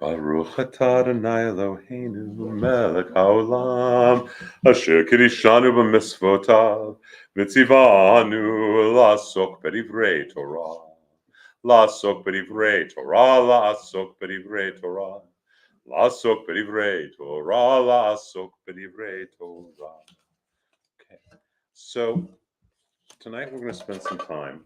Baruch atah Adonai Eloheinu melech haolam asher kiddushanu b'mitzvotav v'tzivanu la'asok b'divrei Torah la'asok b'divrei Torah la'asok b'divrei Torah la'asok b'divrei Torah la'asok b'divrei Torah. Okay, so tonight we're going to spend some time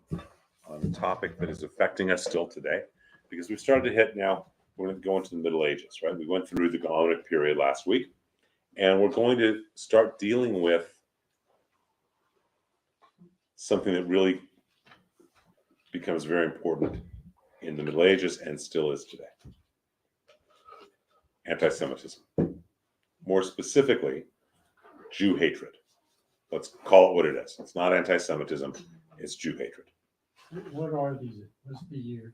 on a topic that is affecting us still today, because we've started to hit now. We're going to go into the Middle Ages, right? We went through the Gaonic period last week, and we're going to start dealing with something that really becomes very important in the Middle Ages and still is today: anti-Semitism. More specifically, Jew hatred. Let's call it what it is. It's not anti-Semitism, it's Jew hatred. What are these? What's the years?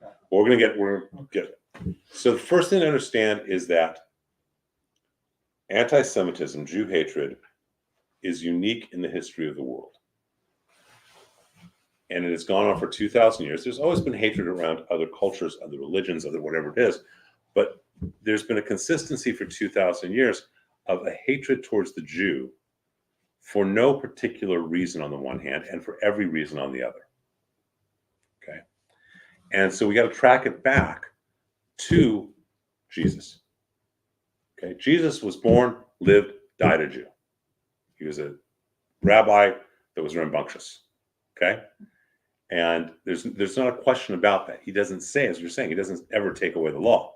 Okay. We're going to get it. So the first thing to understand is that anti-Semitism, Jew hatred, is unique in the history of the world. And it has gone on for 2,000 years. There's always been hatred around other cultures, other religions, other whatever it is. But there's been a consistency for 2,000 years of a hatred towards the Jew for no particular reason on the one hand and for every reason on the other. Okay? And so we got to track it back to Jesus. Okay? Jesus was born, lived, died a Jew. He was a rabbi that was rambunctious. Okay? And there's not a question about that. He doesn't say, as you're saying, he doesn't ever take away the law.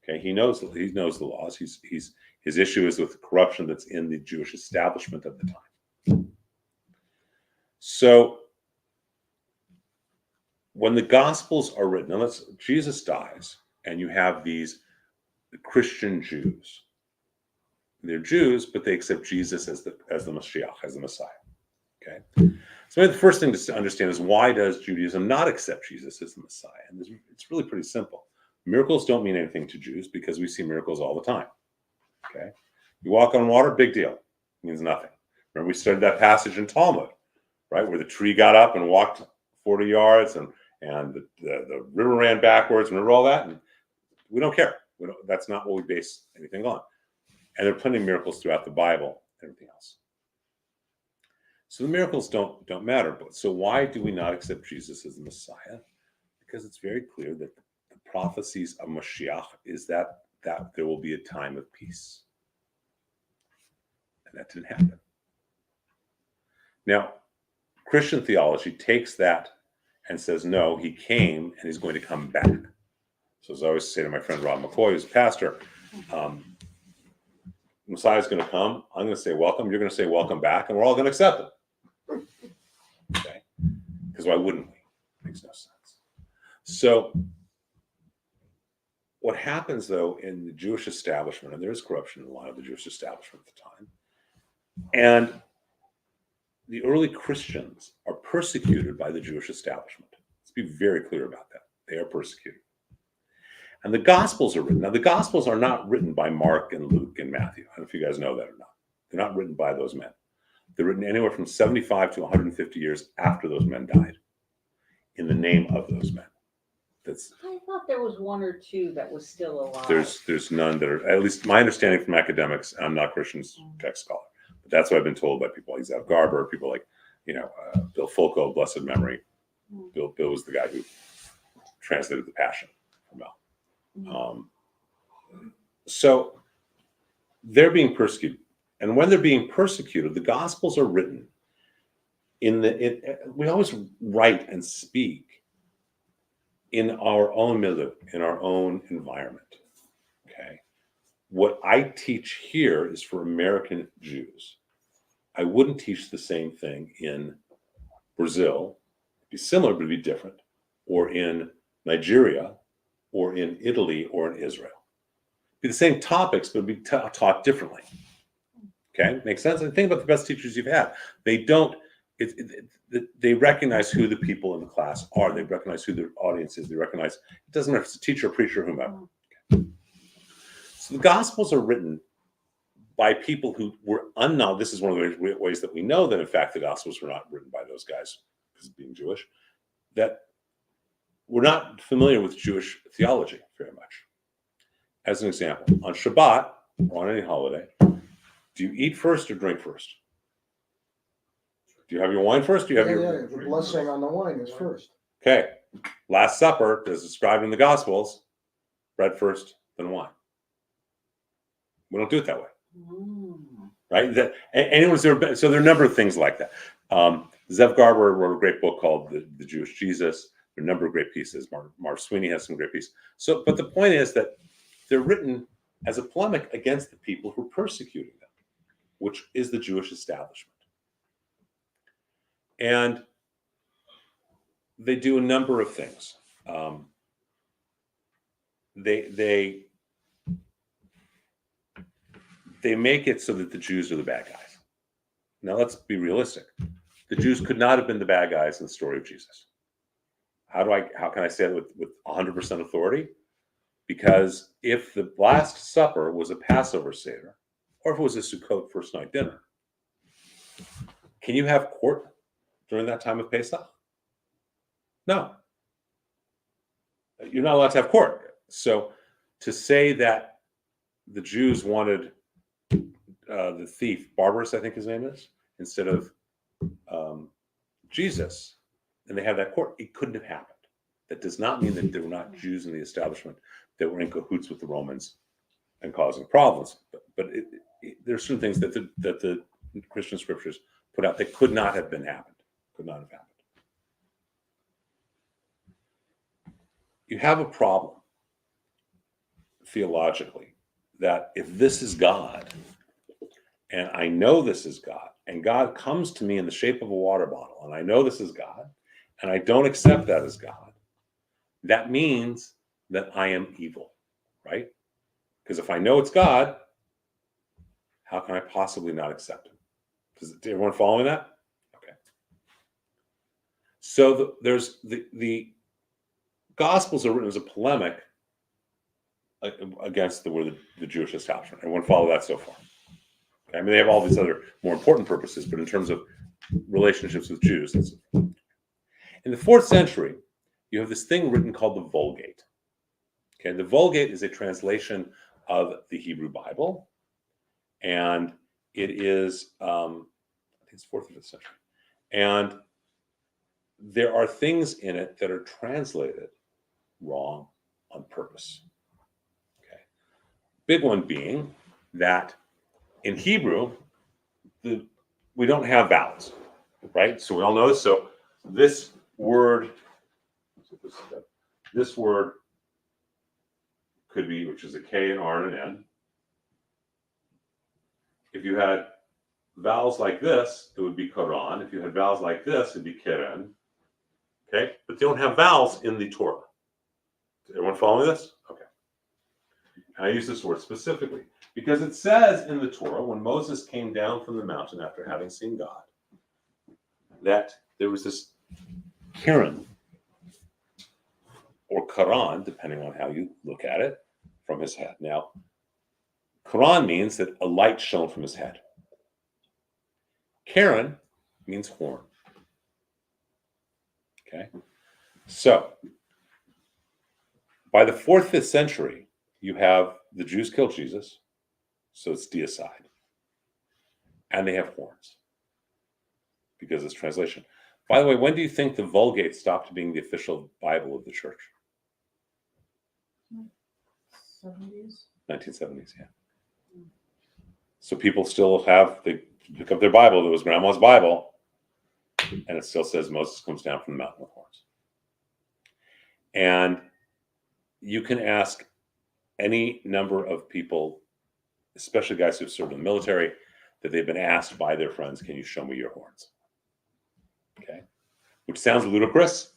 Okay, he knows the laws. His issue is with the corruption that's in the Jewish establishment of the time. So when the Gospels are written, now Jesus dies, and you have these Christian Jews. They're Jews, but they accept Jesus as the Mashiach, as the Messiah. Okay. So the first thing to understand is, why does Judaism not accept Jesus as the Messiah? And it's really pretty simple. Miracles don't mean anything to Jews because we see miracles all the time. Okay, you walk on water, big deal. It means nothing. Remember, we studied that passage in Talmud, right, where the tree got up and walked 40 yards, and the river ran backwards. Remember all that? And we don't care. That's not what we base anything on. And there are plenty of miracles throughout the Bible and everything else. So the miracles don't matter. But so why do we not accept Jesus as the Messiah? Because it's very clear that the prophecies of Mashiach is that there will be a time of peace. And that didn't happen. Now, Christian theology takes that and says, no, he came and he's going to come back. So as I always say to my friend Rob McCoy, who's a pastor, Messiah's going to come. I'm going to say welcome. You're going to say welcome back, and we're all going to accept him. Okay? Because why wouldn't we? Makes no sense. So what happens, though, in the Jewish establishment, and there is corruption in a lot of the Jewish establishment at the time, and the early Christians are persecuted by the Jewish establishment. Let's be very clear about that. They are persecuted. And the Gospels are written. Now, the Gospels are not written by Mark and Luke and Matthew. I don't know if you guys know that or not. They're not written by those men. They're written anywhere from 75 to 150 years after those men died, in the name of those men. I thought there was one or two that was still alive. There's none that are, at least my understanding from academics. I'm not a Christian text scholar, but that's what I've been told by people like Zev Garber, people like Bill Fulco, blessed memory. Bill was the guy who translated the Passion from Mel. So they're being persecuted, and when they're being persecuted, the Gospels are written we always write and speak in our own milieu, in our own environment. Okay, what I teach here is for American Jews. I wouldn't teach the same thing in Brazil. It'd be similar, but it'd be different, or in Nigeria, or in Italy, or in Israel. It'd be the same topics, but it'd be taught differently. Okay, makes sense? And think about the best teachers you've had. They don't. They recognize who the people in the class are. They recognize who their audience is. They recognize, it doesn't matter if it's a teacher, preacher, whomever. Okay. So the Gospels are written by people who were unknown. This is one of the ways that we know that, in fact, the Gospels were not written by those guys, because of being Jewish, that were not familiar with Jewish theology very much. as an example, on Shabbat or on any holiday, do you eat first or drink first? Do you have your wine first? Do you have your The blessing on the wine is first. Okay? Last Supper, as described in the Gospels, bread first, then wine. We don't do it that way, right? So there are a number of things like that. Zev Garber wrote a great book called The Jewish Jesus. There are a number of great pieces. Marv Sweeney has some great pieces. So, but the point is that they're written as a polemic against the people who are persecuting them, which is the Jewish establishment. And they do a number of things. They make it so that the Jews are the bad guys. Now let's be realistic. The Jews could not have been the bad guys in the story of Jesus. How can I say that with 100% authority? Because if the Last Supper was a Passover Seder, or if it was a Sukkot first night dinner, can you have court during that time of Pesach? No. You're not allowed to have court. So to say that the Jews wanted the thief, Barbarus, I think his name is, instead of Jesus, and they have that court, it couldn't have happened. That does not mean that there were not Jews in the establishment that were in cahoots with the Romans and causing problems. But there are certain things that the Christian scriptures put out that could not have happened. Could not have happened. You have a problem theologically that if this is God, and I know this is God, and God comes to me in the shape of a water bottle, and I know this is God, and I don't accept that as God, that means that I am evil, right? Because if I know it's God, how can I possibly not accept him? Does everyone follow that? Okay. So there's the Gospels are written as a polemic against the Jewish establishment. Everyone follow that so far? Okay? I mean, they have all these other more important purposes, but in terms of relationships with Jews, that's in the 4th century, you have this thing written called the Vulgate. Okay, the Vulgate is a translation of the Hebrew Bible, and it is, I think it's 4th or 5th century, and there are things in it that are translated wrong on purpose. Okay, big one being that in Hebrew, we don't have vowels, right? So we all know this. So this word could be, which is a K, an R, and an N. If you had vowels like this, it would be Quran. If you had vowels like this, it'd be Keren. Okay, but they don't have vowels in the Torah. Is everyone following this? Okay. And I use this word specifically because it says in the Torah, when Moses came down from the mountain after having seen God, that there was this Keren, or Quran, depending on how you look at it, from his head. Now, Quran means that a light shone from his head. Keren means horn. Okay? So, by the 4th, 5th century, you have the Jews killed Jesus, so it's deicide. And they have horns, because it's translation. By the way, when do you think the Vulgate stopped being the official Bible of the church? 70s? 1970s, yeah. So people still they pick up their Bible, that was grandma's Bible, and it still says Moses comes down from the mountain with horns. And you can ask any number of people, especially guys who've served in the military, that they've been asked by their friends, can you show me your horns? Okay. Which sounds ludicrous,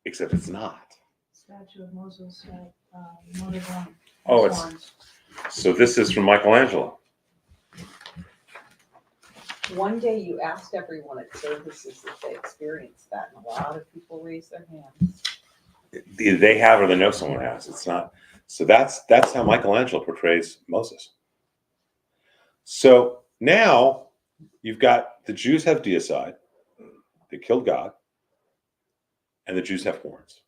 except it's not. Statue of Moses at Notre Dame. Oh, so this is from Michelangelo. One day you asked everyone at services if they experienced that, and a lot of people raised their hands. Either they have or they know someone has. It's not. So that's how Michelangelo portrays Moses. So now you've got the Jews have deicide, they killed God, and the Jews have horns.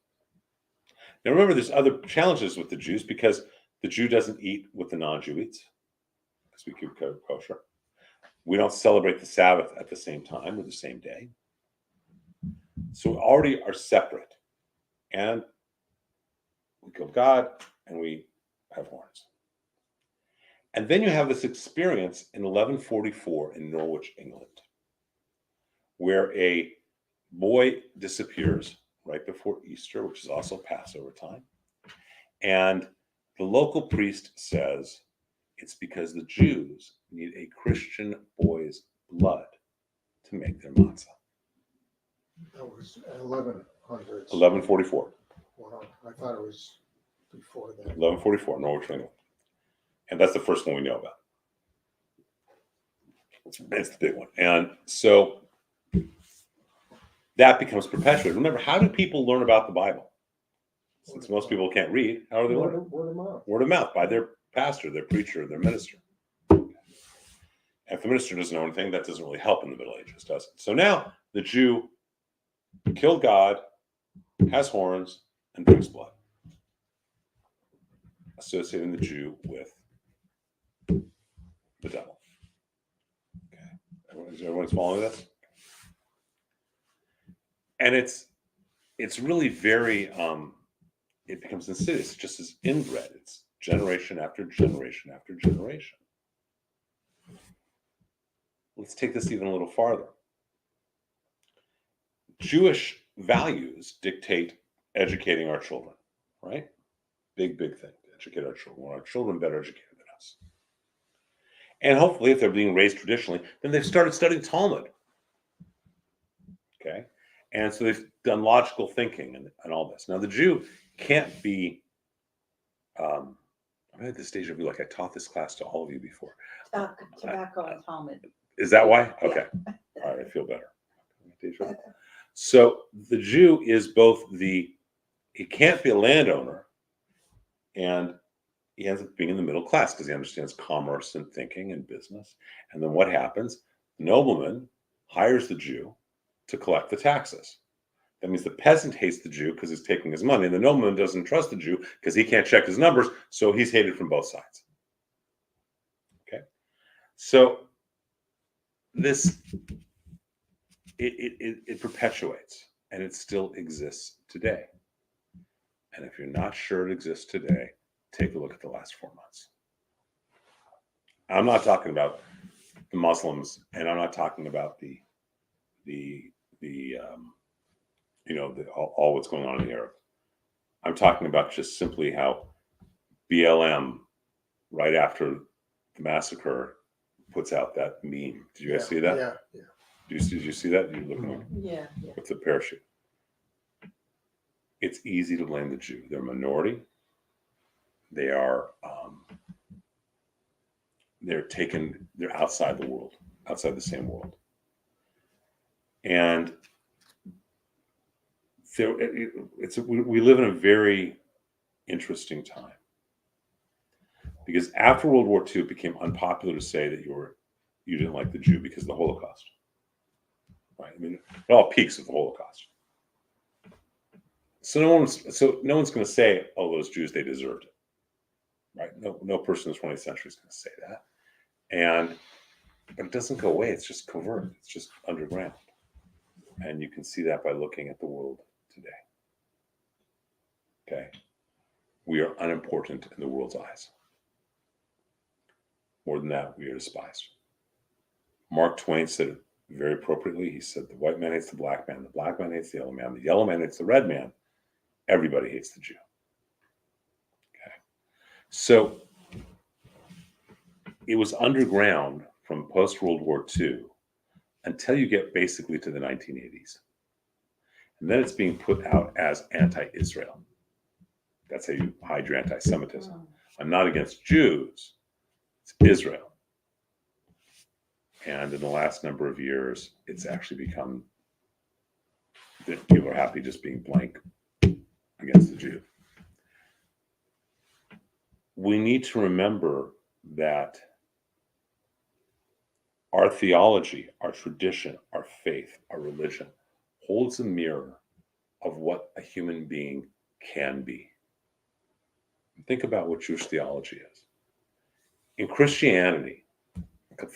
Now remember, there's other challenges with the Jews because The Jew doesn't eat what the non-Jew eats because we keep kosher. We don't celebrate the Sabbath at the same time or the same day. So we already are separate. And we kill God and we have horns. And then you have this experience in 1144 in Norwich, England, where a boy disappears right before Easter, which is also Passover time. And the local priest says it's because the Jews need a Christian boy's blood to make their matzah. That was 1100s. 1144. Wow, I thought it was before that. 1144, Norwich, England. And that's the first one we know about. It's the big one. And so that becomes perpetuated. Remember, how do people learn about the Bible? Since most people can't read, how do they learn? Word of mouth. Word of mouth, by their pastor, their preacher, their minister. And if the minister doesn't know anything, that doesn't really help in the Middle Ages, does it? So now the Jew killed God, has horns, and drinks blood, associating the Jew with the devil. Okay, everyone's following this? And it's really very it becomes insidious, just as inbred. It's generation after generation after generation. Let's take this even a little farther. Jewish values dictate educating our children, right? Big thing to educate our children. We want our children better educated than us. And hopefully, if they're being raised traditionally, then they've started studying Talmud. Okay? And so they've done logical thinking and all this. Now, the Jew can't be, I'm at this stage of like I taught this class to all of you before. Tobacco and Talmud. Is that why? Okay. All right, I feel better. So the Jew is both he can't be a landowner, and he ends up being in the middle class because he understands commerce and thinking and business. And then what happens? The nobleman hires the Jew to collect the taxes. That means the peasant hates the Jew because he's taking his money, and the nobleman doesn't trust the Jew because he can't check his numbers, so he's hated from both sides. Okay? So this it perpetuates, and it still exists today. And if you're not sure it exists today, take a look at the last 4 months. I'm not talking about the Muslims, and I'm not talking about all what's going on in Europe. I'm talking about just simply how BLM, right after the massacre, puts out that meme. Did you guys see that? Yeah. Did you see that? You looking Yeah. with the parachute. It's easy to blame the Jew. They're a minority. They are they're outside the world, outside the same world. And we live in a very interesting time. Because after World War II, it became unpopular to say that you didn't like the Jew because of the Holocaust. Right? I mean, it all peaks of the Holocaust. So no one's going to say, "Oh, those Jews, they deserved it." Right? No person in the 20th century is going to say that. But it doesn't go away. It's just covert. It's just underground. And you can see that by looking at the world today. Okay? We are unimportant in the world's eyes. More than that, we are despised. Mark Twain said it very appropriately. He said, the white man hates the black man hates the yellow man hates the red man. Everybody hates the Jew. Okay. So it was underground from post-World War II until you get basically to the 1980s. And then it's being put out as anti-Israel. That's how you hide your anti-Semitism. I'm not against Jews. It's Israel. And in the last number of years, it's actually become that people are happy just being blank against the Jew. We need to remember that our theology, our tradition, our faith, our religion holds a mirror of what a human being can be. Think about what Jewish theology is. In Christianity,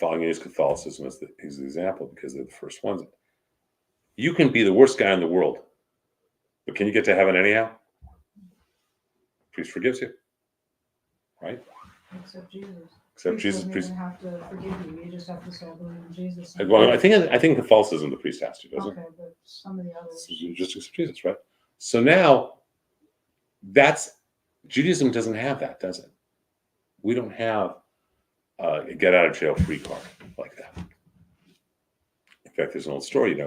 I'll use Catholicism as the example because they're the first ones. You can be the worst guy in the world, but can you get to heaven anyhow? Priest forgives you, right? Except Jesus. Except Priest Jesus. doesn't Priest. even have to forgive you. You just have to say, I believe in Jesus. Well, I think in Catholicism the priest has to, doesn't Okay, but some of the others. it? You just accept Jesus, right? So now, that's Judaism doesn't have that, does it? We don't have a get out of jail free card like that. In fact, there's an old story.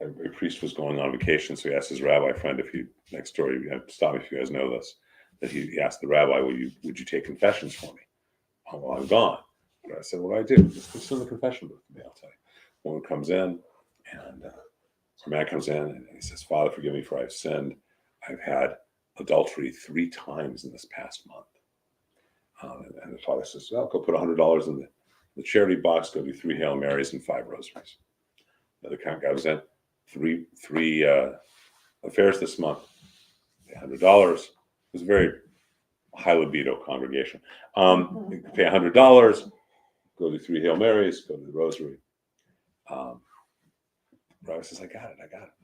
A priest was going on vacation, so he asked his rabbi friend if he next door. Stop me if you guys know this. That he asked the rabbi, would you take confessions for me? Oh, well, I'm gone. But I said, what do I do? Just in the confession booth. I'll tell you. Woman comes in, and a man comes in, and he says, Father, forgive me for I've sinned. I've had adultery 3 times in this past month. And the father says, well, go put $100 in the charity box, go do 3 Hail Marys and 5 rosaries. Another guy goes in, three affairs this month, $100. It was a very high libido congregation. You pay $100, go do 3 Hail Marys, go to the rosary. Rabbi says, I got it.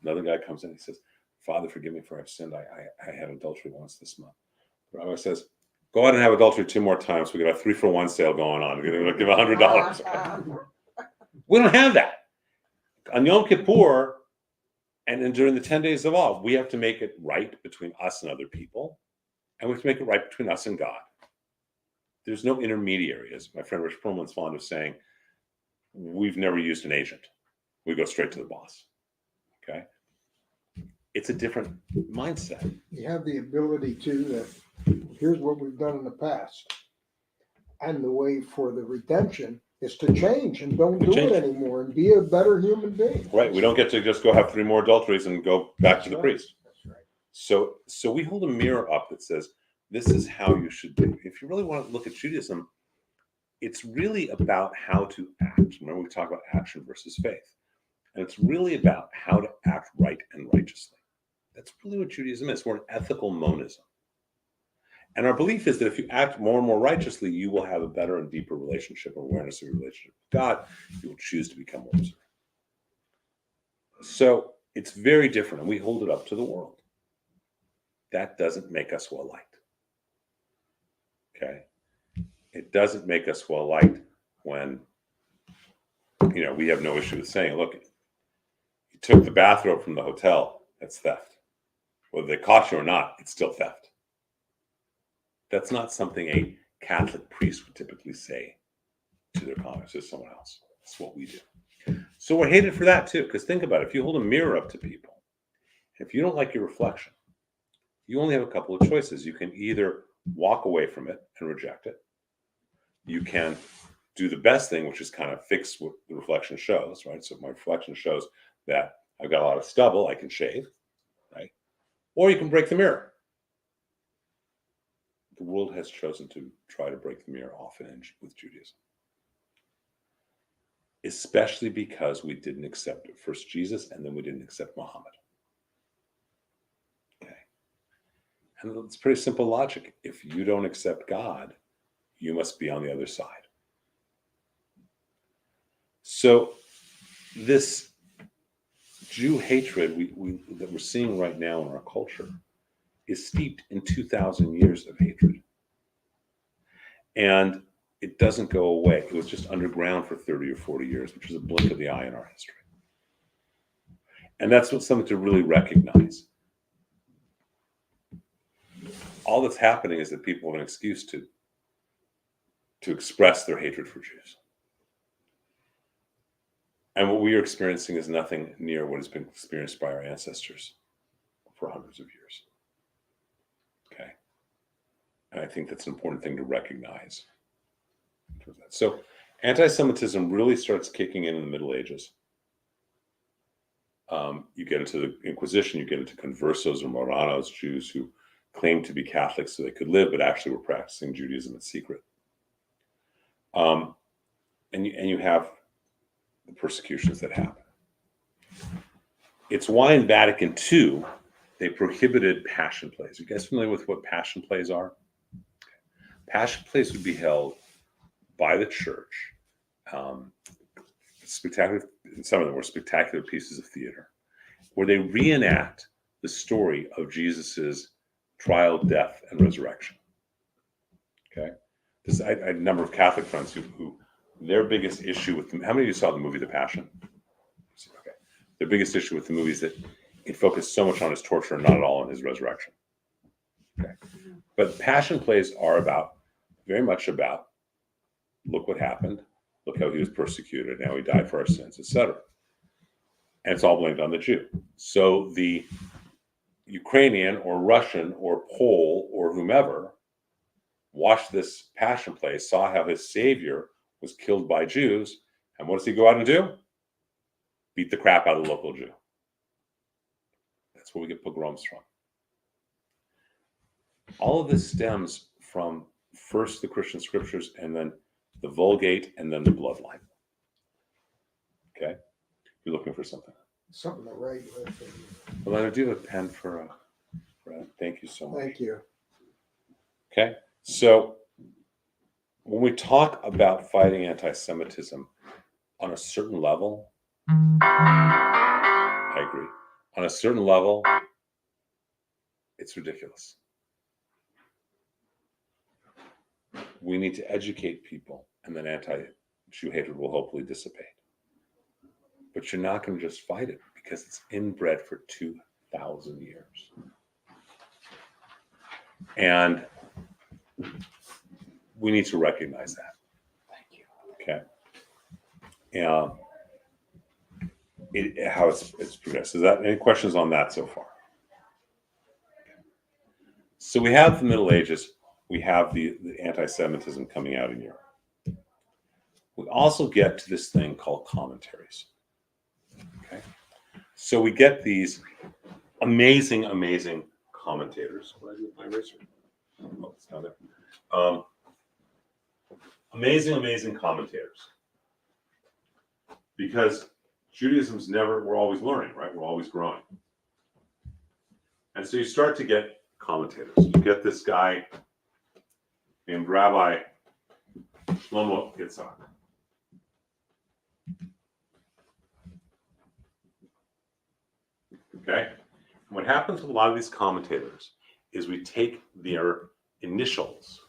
Another guy comes in, he says, Father, forgive me for I've sinned. I had adultery once this month. The rabbi says, go out and have adultery 2 more times. We got a 3-for-1 sale going on. We're going to give $100. We don't have that. On Yom Kippur, and then during the 10 days of awe, we have to make it right between us and other people. And we have to make it right between us and God. There's no intermediary, as my friend Rich Perlman's fond of saying. We've never used an agent. We go straight to the boss. Okay? It's a different mindset. You have the ability to, here's what we've done in the past. And the way for the redemption is to change and don't do it anymore and be a better human being. Right. We don't get to just go have 3 more adulteries and go back to the right. priest. That's right. So we hold a mirror up that says, this is how you should be. If you really want to look at Judaism, it's really about how to act. Remember, we talk about action versus faith. And it's really about how to act right and righteously. That's really what Judaism is. We're an ethical monism. And our belief is that if you act more and more righteously, you will have a better and deeper relationship or awareness of your relationship with God. You will choose to become more observant. So it's very different, and we hold it up to the world. That doesn't make us well liked. Okay? It doesn't make us well liked when, we have no issue with saying, look, you took the bathrobe from the hotel, that's theft. Whether they caught you or not, it's still theft. That's not something a Catholic priest would typically say to their converts or someone else. That's what we do. So we're hated for that too, because think about it. If you hold a mirror up to people, if you don't like your reflection, you only have a couple of choices. You can either walk away from it and reject it. You can do the best thing, which is kind of fix what the reflection shows, right? So if my reflection shows that I've got a lot of stubble, I can shave, right? Or you can break the mirror. The world has chosen to try to break the mirror often with Judaism. Especially because we didn't accept first Jesus and then we didn't accept Muhammad. Okay. And it's pretty simple logic. If you don't accept God, you must be on the other side. So this Jew hatred that we're seeing right now in our culture is steeped in 2,000 years of hatred. And it doesn't go away. It was just underground for 30 or 40 years, which was a blink of the eye in our history. And that's something to really recognize. All that's happening is that people have an excuse to express their hatred for Jews. And what we are experiencing is nothing near what has been experienced by our ancestors for hundreds of years. Okay. And I think that's an important thing to recognize. So anti-Semitism really starts kicking in the Middle Ages. You get into the Inquisition, you get into conversos or moranos, Jews who claimed to be Catholics so they could live, but actually were practicing Judaism in secret. And you have the persecutions that happen. It's why in Vatican II, they prohibited passion plays. You guys familiar with what passion plays are? Passion plays would be held by the church. Spectacular, some of them were spectacular pieces of theater, where they reenact the story of Jesus's trial, death, and resurrection. Okay, I had a number of Catholic friends who their biggest issue with them. How many of you saw the movie The Passion? Okay, their biggest issue with the movie is that it focused so much on his torture and not at all on his resurrection. Okay, but passion plays are very much about, look what happened, look how he was persecuted, now he died for our sins, etc. And it's all blamed on the Jew. So the Ukrainian or Russian or Pole or whomever watched this passion play, saw how his savior was killed by Jews, and what does he go out and do? Beat the crap out of the local Jew. That's where we get pogroms from. All of this stems from first the Christian scriptures, and then the Vulgate, and then the bloodline. Okay? You're looking for something. Something to write with. Well, I do have a pen for thank you so much. Thank you. Okay? So when we talk about fighting anti-Semitism on a certain level, I agree. On a certain level, it's ridiculous. We need to educate people, and then anti-Jew hatred will hopefully dissipate. But you're not going to just fight it, because it's inbred for 2,000 years. And we need to recognize that. Thank you. Okay. And how it's progressed. Is that any questions on that so far? So we have the Middle Ages. We have the anti-Semitism coming out in Europe. We also get to this thing called commentaries. Okay. So we get these amazing, amazing commentators. What did I do with my eraser? Oh, it's down there. Amazing, amazing commentators. Because Judaism's we're always learning, right? We're always growing. And so you start to get commentators. You get this guy named Rabbi Shlomo Yitzhak. Okay? And what happens with a lot of these commentators is we take their initials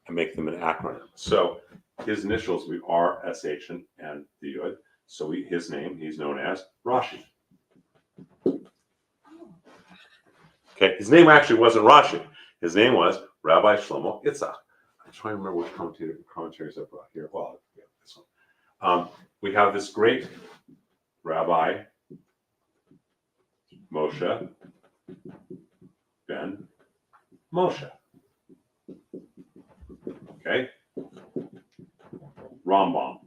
and make them an acronym. So his initials we R, S, H, and the Yud. So his name, he's known as Rashi. Okay, his name actually wasn't Rashi. His name was Rabbi Shlomo Yitzhak. I'm trying to remember which commentaries I brought here. Well, yeah, this one. We have this great Rabbi Moshe ben Moshe. Okay, Rambam.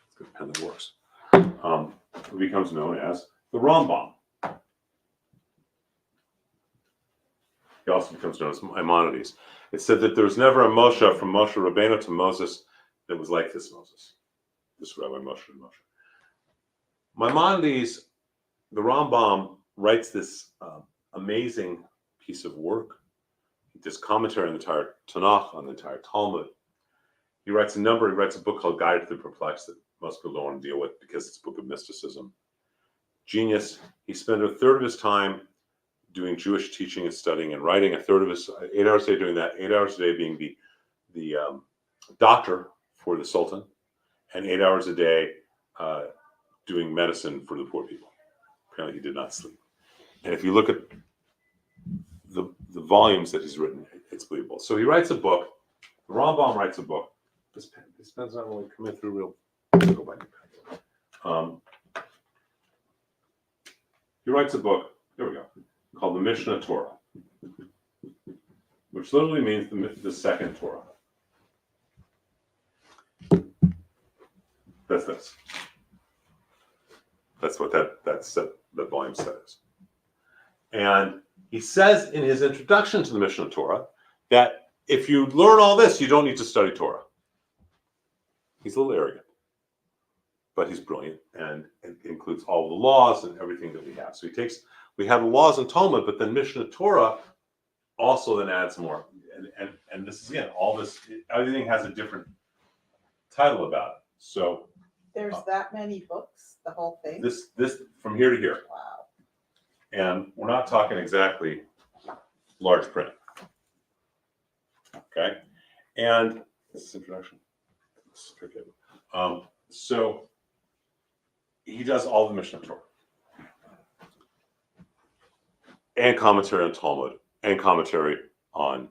It's a good pen that works. Who becomes known as the Rambam. He also becomes known as Maimonides. It said that there was never a Moshe from Moshe Rabbeinu to Moses that was like this Moses, this Rabbi Moshe and Moshe. Maimonides, the Rambam, writes this amazing piece of work. This commentary on the entire Tanakh, on the entire Talmud. He writes a book called Guide to the Perplexed that most people don't want to deal with because it's a book of mysticism. Genius. He spent a third of his time doing Jewish teaching and studying and writing, a third of his 8 hours a day doing that, 8 hours a day being the doctor for the Sultan, and 8 hours a day doing medicine for the poor people. Apparently he did not sleep. And if you look at the volumes that he's written, it's believable. So he writes a book. The Rambam writes a book. This pen's not really coming through real. Go by he writes a book. There we go. Called the Mishnah Torah, which literally means the second Torah. That's this. That's what that volume says. And he says in his introduction to the Mishnah Torah that if you learn all this, you don't need to study Torah. He's a little arrogant. but he's brilliant, and it includes all the laws and everything that we have. So we have the laws in Talmud, but then Mishnah Torah also then adds more. And this is, again, all this, everything has a different title about it. So There's that many books, the whole thing? this from here to here. Wow. And we're not talking exactly large print. Okay. And this is introduction. So he does all the Mishnah Torah and commentary on Talmud and commentary on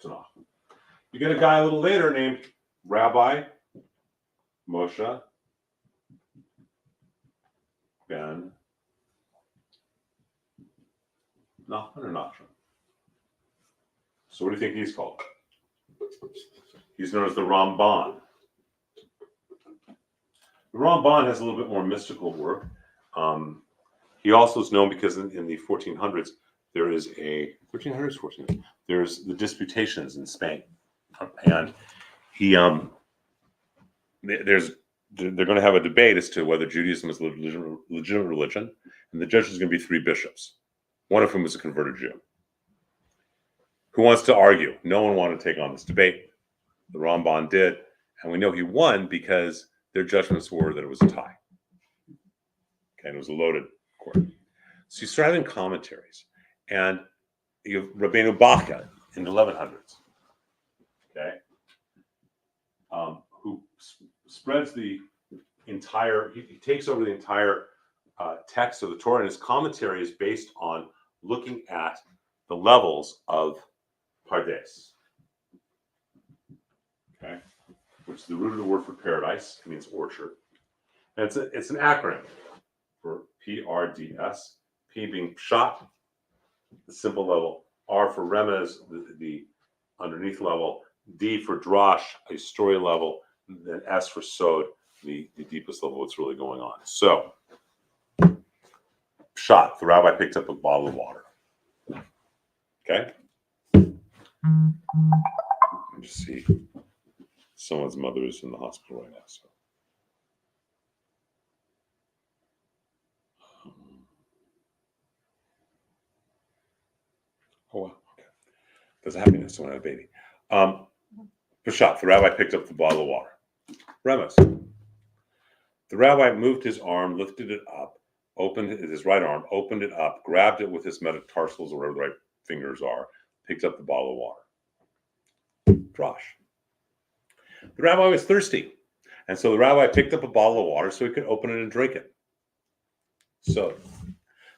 Tanakh. You get a guy a little later named Rabbi Moshe Ben Nachman or Nachman. So what do you think he's called? He's known as the Ramban. The Ramban has a little bit more mystical work. He also is known because in the 1400s, there is a 1300s, 1400s. There's the disputations in Spain, and they're going to have a debate as to whether Judaism is a legitimate religion, and the judge is going to be 3 bishops, one of whom is a converted Jew. Who wants to argue? No one wanted to take on this debate. The Ramban did, and we know he won because their judgments were that it was a tie. Okay, and it was a loaded court. So you start having commentaries, and you have Rabbeinu Bachya in the 1100s, okay, who spreads the entire, he takes over the entire text of the Torah, and his commentary is based on looking at the levels of Pardes, okay, which is the root of the word for paradise. It means orchard. And it's an acronym for PRDS, P being pshat, the simple level, R for remez, the underneath level, D for drash, a story level, and then S for sod, the deepest level, what's really going on. So, pshat, the rabbi picked up a bottle of water. Okay? Let me just see. Someone's mother is in the hospital right now. So. Oh, wow. Okay. There's happiness when I had a baby. Peshat, the rabbi picked up the bottle of water. Remes. The rabbi moved his arm, lifted it up, opened his right arm, opened it up, grabbed it with his metatarsals or wherever the right fingers are, picked up the bottle of water. Drosh. The rabbi was thirsty. And so the rabbi picked up a bottle of water so he could open it and drink it. So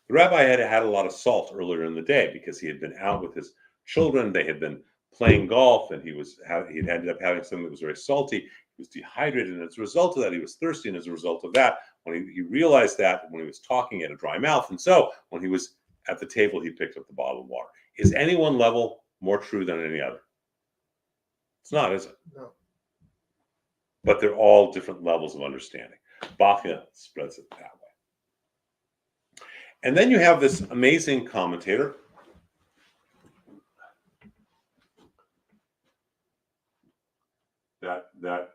the rabbi had had a lot of salt earlier in the day because he had been out with his children. They had been playing golf, and he had ended up having something that was very salty. He was dehydrated, and as a result of that, he was thirsty. And as a result of that, when he realized that when he was talking, he had a dry mouth. And so when he was at the table, he picked up the bottle of water. Is any one level more true than any other? It's not, is it? No. But they're all different levels of understanding. Bachya spreads it that way. And then you have this amazing commentator, that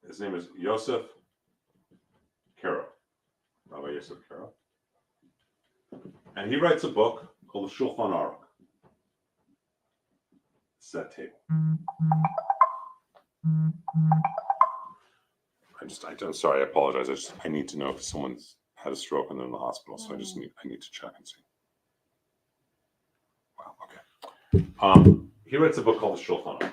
his name is Yosef Karo, Rabbi Yosef Karo. And he writes a book called the Shulchan Aruch. It's that table. I'm sorry, I apologize. I need to know if someone's had a stroke and they're in the hospital, so I need to check and see. Wow, okay. He writes a book called the Shulchan Aruch.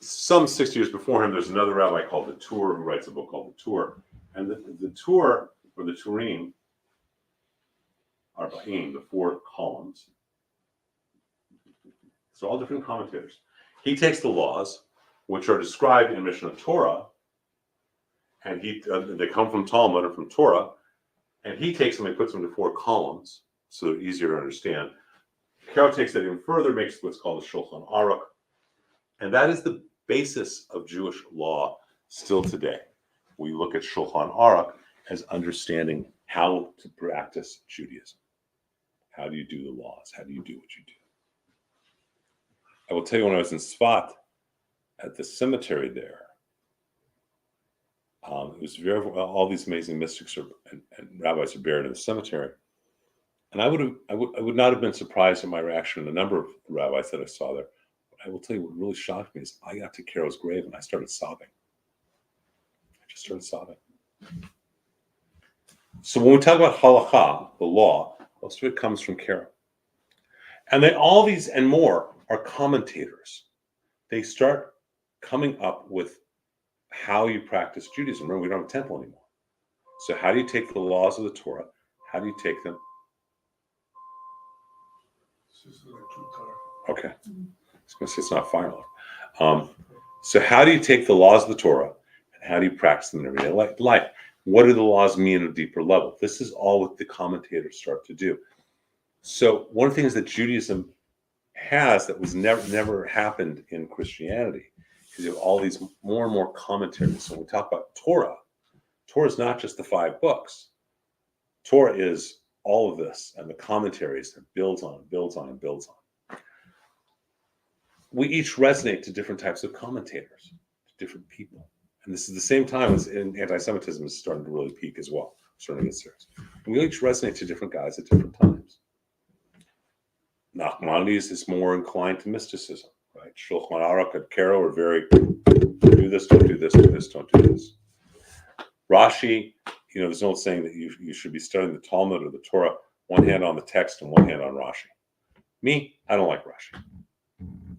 Some 60 years before him, there's another rabbi called the Tur who writes a book called the Tur. And the Tur, or the Turim, are Ba'im, the 4 columns. So all different commentators. He takes the laws, which are described in Mishnah Torah, and they come from Talmud or from Torah, and he takes them and puts them into 4 columns, so they're easier to understand. Karo takes that even further, makes what's called the Shulchan Aruch, and that is the basis of Jewish law still today. We look at Shulchan Aruch as understanding how to practice Judaism. How do you do the laws? How do you do what you do? I will tell you, when I was in Sfat, at the cemetery there. It was very all these amazing mystics and rabbis are buried in the cemetery, and I would not have been surprised at my reaction. A number of rabbis that I saw there. But I will tell you what really shocked me is I got to Caro's grave and I started sobbing. I just started sobbing. So when we talk about halakha, the law, most of it comes from Caro, and they all these and more are commentators. They start coming up with how you practice Judaism. Remember, we don't have a temple anymore. So how do you take the laws of the Torah? How do you take them? Okay. I was going to say it's not fire alarm. So how do you take the laws of the Torah and how do you practice them in everyday life? What do the laws mean at a deeper level? This is all what the commentators start to do. So one of the things that Judaism has that was never happened in Christianity because you have all these more and more commentaries. So when we talk about Torah is not just the 5 books. Torah is all of this and the commentaries that builds on, builds on, and builds on. We each resonate to different types of commentators, to different people. And this is the same time as anti-Semitism is starting to really peak as well, starting to get serious. We each resonate to different guys at different times. Nachmanides is more inclined to mysticism, right? Shulchan Aruch and Caro are very, do this, don't do this, do this, don't do this. Rashi, there's an old saying that you should be studying the Talmud or the Torah, one hand on the text and one hand on Rashi. Me, I don't like Rashi.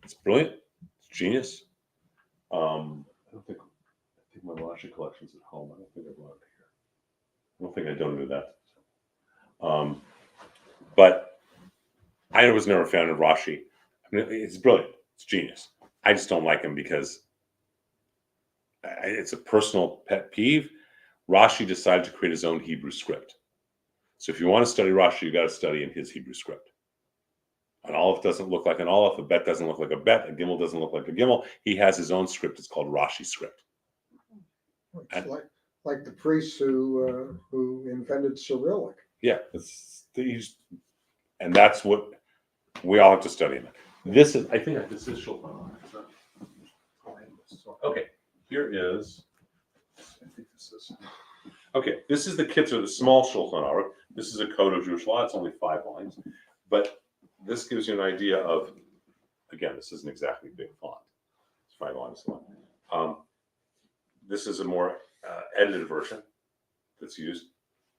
It's brilliant. It's genius. I think my Rashi collection's at home. I don't think I brought it here. I don't think I donated that. But I was never a fan of Rashi. I mean, it's brilliant. It's genius. I just don't like him because it's a personal pet peeve. Rashi decided to create his own Hebrew script. So if you want to study Rashi, you got to study in his Hebrew script. An aleph doesn't look like an aleph, a bet doesn't look like a bet, a gimel doesn't look like a gimel. He has his own script. It's called Rashi script. It's like the priests who invented Cyrillic. Yeah, and that's what we all have to study in it. This is Shulchan Aruch. Okay, here is. I think this is. Okay, this is the Kitzur, the small Shulchan Aruch. This is a code of Jewish law. It's only 5 lines, but this gives you an idea of. Again, this isn't exactly big font. It's 5 lines long. This is a more edited version that's used.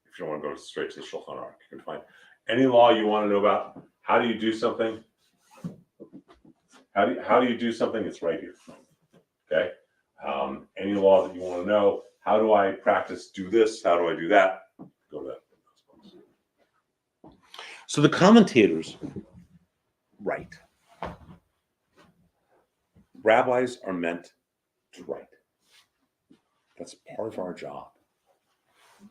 If you don't want to go straight to the Shulchan Aruch, you can find any law you want to know about. How do you do something? How do you do something? It's right here. Okay. Any law that you want to know. How do I practice? Do this. How do I do that? Go to that. So the commentators write. Rabbis are meant to write. That's part of our job.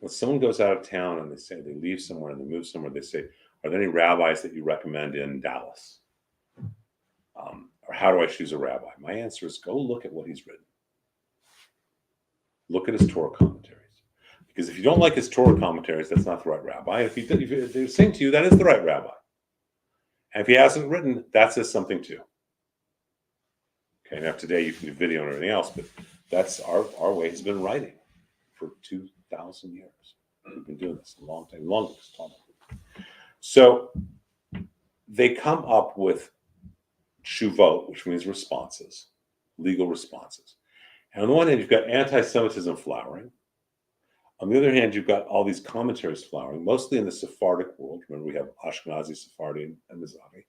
When someone goes out of town and they leave somewhere and they move somewhere, they say, are there any rabbis that you recommend in Dallas? Or how do I choose a rabbi? My answer is go look at what he's written. Look at his Torah commentaries. Because if you don't like his Torah commentaries, that's not the right rabbi. If they're saying to you, that is the right rabbi. And if he hasn't written, that says something too. Okay, now today you can do video and everything else, but that's our way has been writing for 2,000 years. We've been doing this a long time, longer than Talmud. So they come up with shuvot, which means responses, legal responses. And on the one hand, you've got anti-Semitism flowering. On the other hand, you've got all these commentaries flowering, mostly in the Sephardic world. Remember, we have Ashkenazi, Sephardi, and Mizrahi.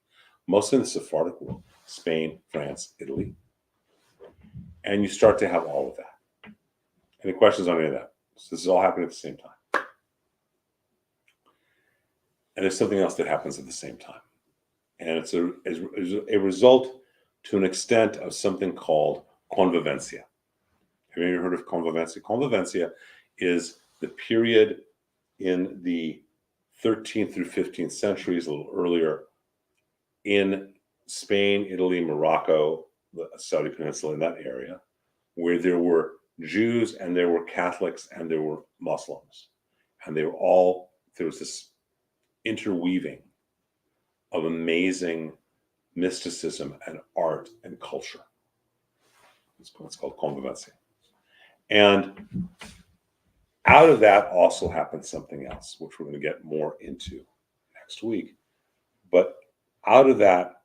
Mostly in the Sephardic world, Spain, France, Italy. And you start to have all of that. Any questions on any of that? So this is all happening at the same time. And there's something else that happens at the same time. And it's a result, to an extent, of something called convivencia. Have you ever heard of convivencia? Convivencia is the period in the 13th through 15th centuries, a little earlier, in Spain, Italy, Morocco, the Saudi Peninsula, in that area, where there were Jews and there were Catholics and there were Muslims. And there was this interweaving of amazing mysticism and art and culture. It's called convivencia. And out of that also happens something else, which we're going to get more into next week. But out of that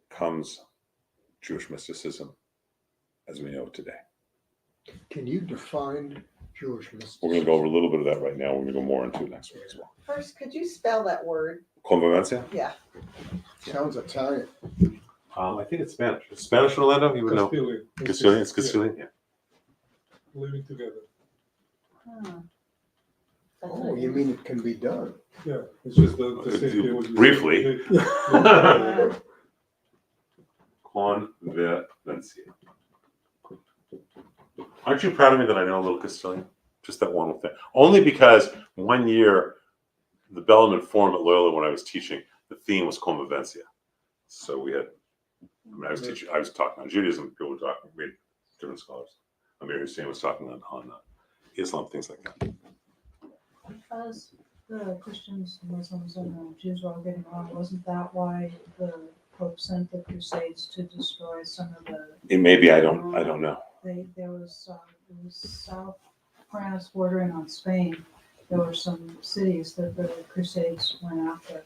comes Jewish mysticism as we know it today. Can you define Jewish mysticism? We're going to go over a little bit of that right now. We're going to go more into it next week as well. First, could you spell that word? Convivencia? Yeah. Sounds Italian. I think it's Spanish. It's Spanish, Orlando? You would know. Castilian. Castilian? It's Castilian? Yeah. Living together. Huh. Oh, you mean it can be done? Yeah, it's just the safety. what you Briefly. said. Convivencia. Aren't you proud of me that I know a little Castilian? Just that one little thing. Only because one year, the Bellman Forum at Loyola, when I was teaching, the theme was convivencia. So we had, I was teaching, I was talking on Judaism, people were talking, we had different scholars. Amir Hussein was talking on Islam, things like that. Because the Christians, Muslims, and the Jews were all getting along, wasn't that why the Pope sent the Crusades to destroy some of the? It may be, I don't know. There was South France bordering on Spain. There were some cities that the Crusades went after.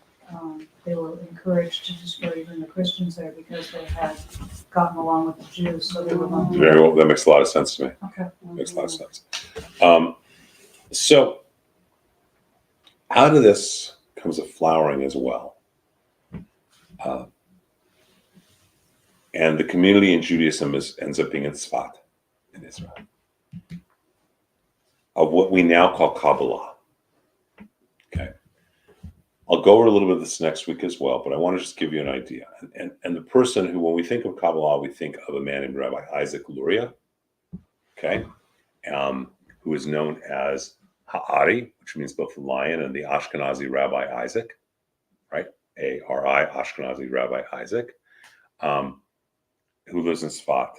They were encouraged to destroy even the Christians there because they had gotten along with the Jews, so they were going to. Very well, that makes a lot of sense to me. Okay. Makes a lot of sense. So out of this comes a flowering as well. And the community in Judaism ends up being in Tzfat, in Israel, of what we now call Kabbalah. Okay. I'll go over a little bit of this next week as well, but I want to just give you an idea. And the person who, when we think of Kabbalah, we think of a man named Rabbi Isaac Luria, okay, who is known as Ha'ari, which means both the lion and the Ashkenazi Rabbi Isaac, right? A-R-I, Ashkenazi Rabbi Isaac, who lives in Tzfat,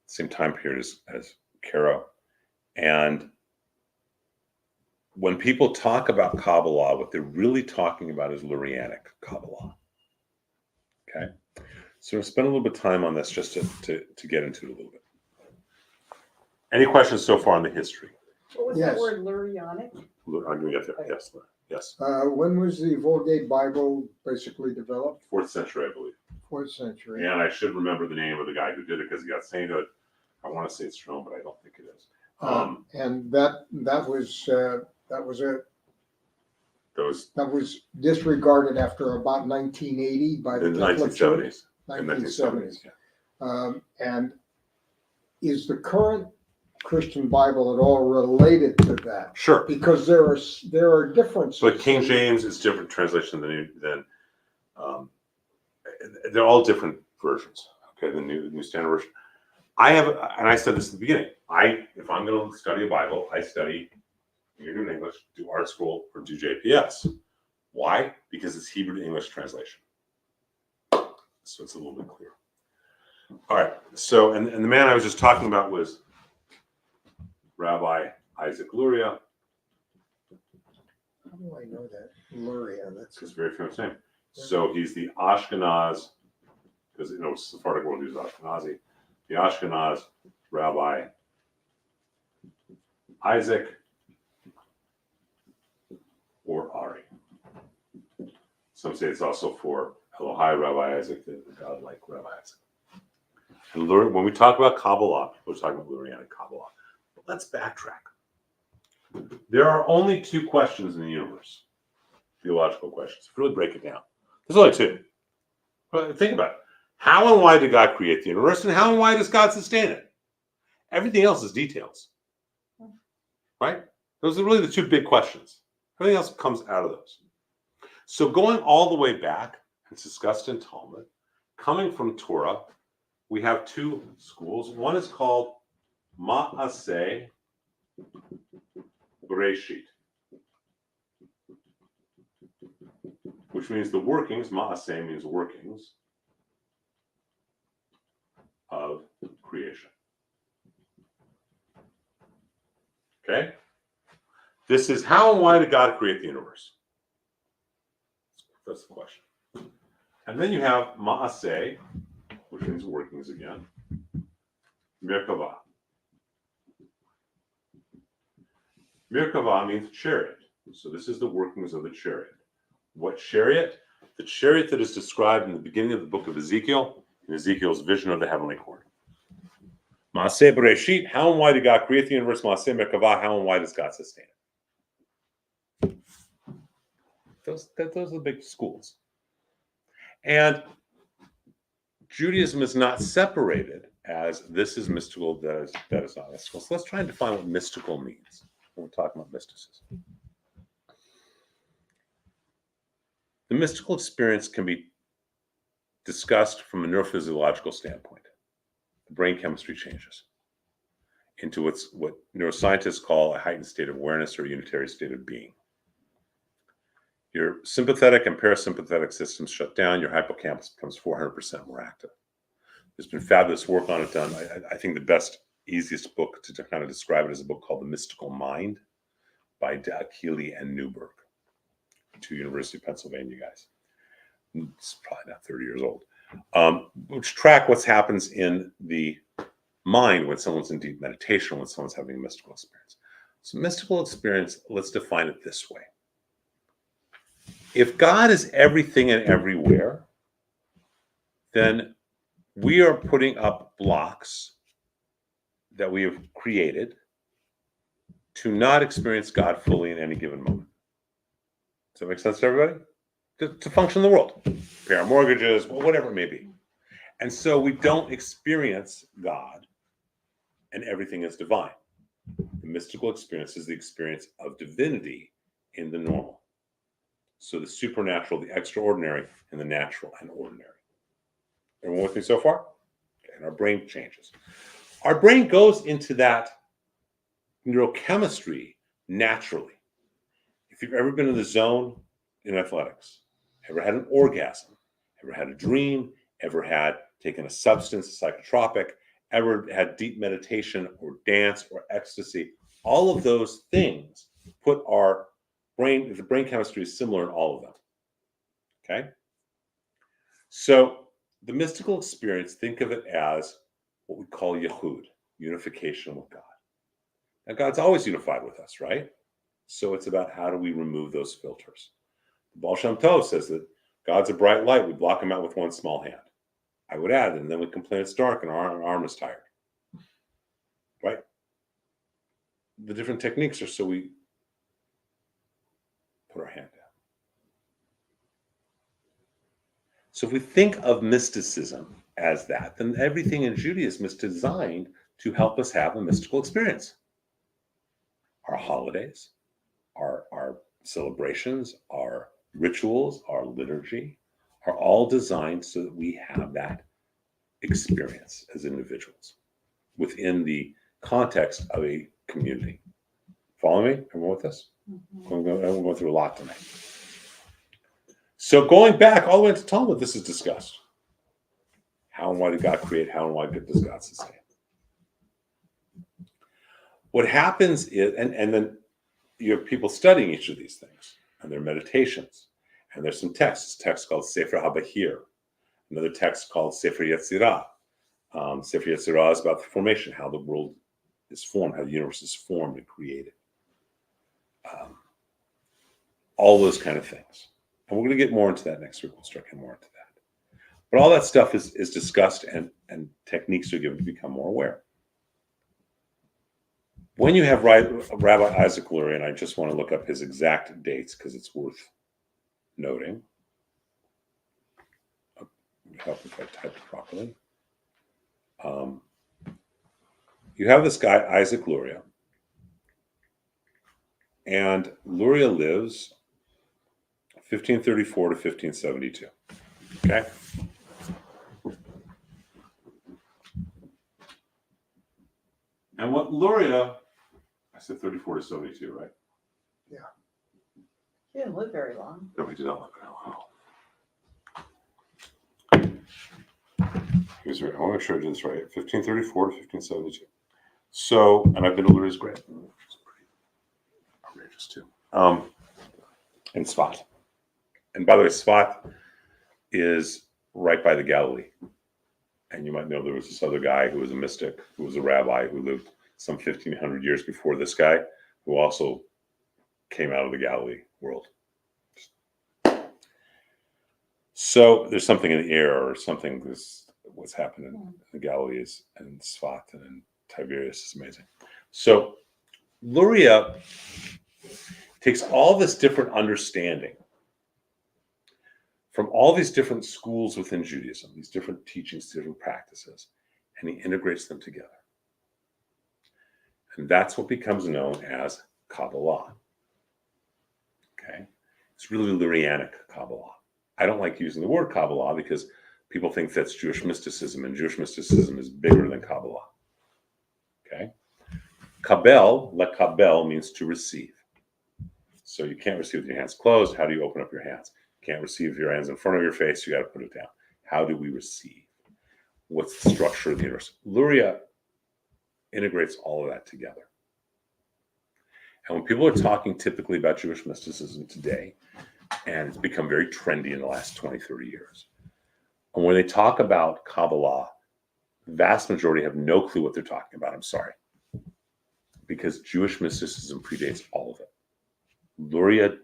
same time period as Karo. And when people talk about Kabbalah, what they're really talking about is Lurianic Kabbalah. Okay? So we'll spend a little bit of time on this just to get into it a little bit. Any questions so far on the history? What was Yes. that word, Lurianic? I'm going to get there. Yes, yes. When was the Vulgate Bible basically developed? 4th century, I believe. 4th century. And I should remember the name of the guy who did it because he got sainthood. I want to say it's Rome, but I don't think it is. And that was disregarded after about 1980 by the In the Catholic Church. 1970s. In the 1970s, yeah. And is the current Christian Bible at all related to that? Sure. Because there are differences. But King James is different translation than they're all different versions. Okay, the New Standard Version. I said this at the beginning. If I'm going to study a Bible, I study either do English, do art school, or do JPS. Why? Because it's Hebrew to English translation. So it's a little bit clearer. All right. So, and the man I was just talking about was Rabbi Isaac Luria. How do I know that? Luria, that's It's a very famous name. So he's the Ashkenaz, because Sephardic world uses Ashkenazi. The Ashkenaz Rabbi Isaac or Ari. Some say it's also for Elohai Rabbi Isaac, the godlike Rabbi Isaac. And when we talk about Kabbalah, we're talking about Lurianic Kabbalah. But let's backtrack. There are only two questions in the universe, theological questions. Really break it down. There's only two. But think about it. How and why did God create the universe, and how and why does God sustain it? Everything else is details. Right? Those are really the two big questions. Everything else comes out of those. So going all the way back, it's discussed in Talmud, coming from Torah, we have two schools. One is called Ma'aseh Bereshit, which means the workings, Ma'aseh means workings, of creation. Okay? This is how and why did God create the universe? That's the question. And then you have Ma'aseh, which means workings again. Merkava. Merkava means chariot. So this is the workings of the chariot. What chariot? The chariot that is described in the beginning of the book of Ezekiel, in Ezekiel's vision of the heavenly court. Maaseh Bereshit, how and why did God create the universe? Maaseh Merkava, how and why does God sustain it? Those are the big schools. And Judaism is not separated as this is mystical, that is not mystical. So let's try and define what mystical means when we're talking about mysticism. The mystical experience can be discussed from a neurophysiological standpoint. The brain chemistry changes into what neuroscientists call a heightened state of awareness or unitary state of being. Your sympathetic and parasympathetic systems shut down, your hippocampus becomes 400% more active. There's been fabulous work on it done. I think the best, easiest book to kind of describe it is a book called The Mystical Mind by Keeley and Newberg, two University of Pennsylvania guys. It's probably not 30 years old. Which track what happens in the mind when someone's in deep meditation, when someone's having a mystical experience. So mystical experience, let's define it this way. If God is everything and everywhere, then we are putting up blocks that we have created to not experience God fully in any given moment. Does that make sense to everybody? To function in the world, pay our mortgages, whatever it may be. And so we don't experience God and everything is divine. The mystical experience is the experience of divinity in the normal. So the supernatural, the extraordinary, and the natural and ordinary. Everyone with me so far? Okay, and our brain changes. Our brain goes into that neurochemistry naturally. If you've ever been in the zone in athletics, ever had an orgasm, ever had a dream, ever had taken a substance, a psychotropic, ever had deep meditation or dance or ecstasy, all of those things put our brain, the brain chemistry is similar in all of them. Okay? So the mystical experience, think of it as what we call Yehud, unification with God. Now, God's always unified with us, right? So it's about how do we remove those filters. The Baal Shem Tov says that God's a bright light. We block him out with one small hand. I would add, and then we complain it's dark and our arm is tired. Right? The different techniques are so we put our hand down. So if we think of mysticism as that, then everything in Judaism is designed to help us have a mystical experience. Our holidays, our celebrations, our rituals, our liturgy are all designed so that we have that experience as individuals within the context of a community. Follow me? Everyone with us? Mm-hmm. We're going through a lot tonight. So going back all the way to Talmud, this is discussed. How and why did God create? How and why does God sustain? What happens is, and then you have people studying each of these things, and their meditations, and there's some texts. A text called Sefer HaBahir, another text called Sefer Yetzirah. Sefer Yetzirah is about the formation, how the world is formed, how the universe is formed and created. All those kind of things. And we're going to get more into that next week. We'll start getting more into that. But all that stuff is discussed and techniques are given to become more aware. When you have Rabbi Isaac Lurie, and I just want to look up his exact dates because it's worth noting. Help if I type it properly. You have this guy, Isaac Luria. And Luria lives 1534 to 1572. Okay? And what Luria, I said 34 to 72, right? Yeah. He didn't live very long. No, we did not live very long. Here's right. I want to make sure I did this right. 1534 to 1572. So, and I've been to Luria's grave, which is pretty outrageous too. In Sfat. And by the way, Sfat is right by the Galilee. And you might know there was this other guy who was a mystic, who was a rabbi who lived some 1,500 years before this guy, who also came out of the Galilee world. So there's something in the air, or something. What's happened in the Galilee is, and Svat and in Tiberias is amazing. So Luria takes all this different understanding from all these different schools within Judaism, these different teachings, different practices, and he integrates them together. And that's what becomes known as Kabbalah. Okay? It's really Lurianic Kabbalah. I don't like using the word Kabbalah because people think that's Jewish mysticism, and Jewish mysticism is bigger than Kabbalah. Okay? Kabel, lekabel, means to receive. So you can't receive with your hands closed. How do you open up your hands? You can't receive with your hands in front of your face. You got to put it down. How do we receive? What's the structure of the universe? Luria integrates all of that together. And when people are talking typically about Jewish mysticism today, and it's become very trendy in the last 20, 30 years, and when they talk about Kabbalah, the vast majority have no clue what they're talking about. I'm sorry. Because Jewish mysticism predates all of it. Luria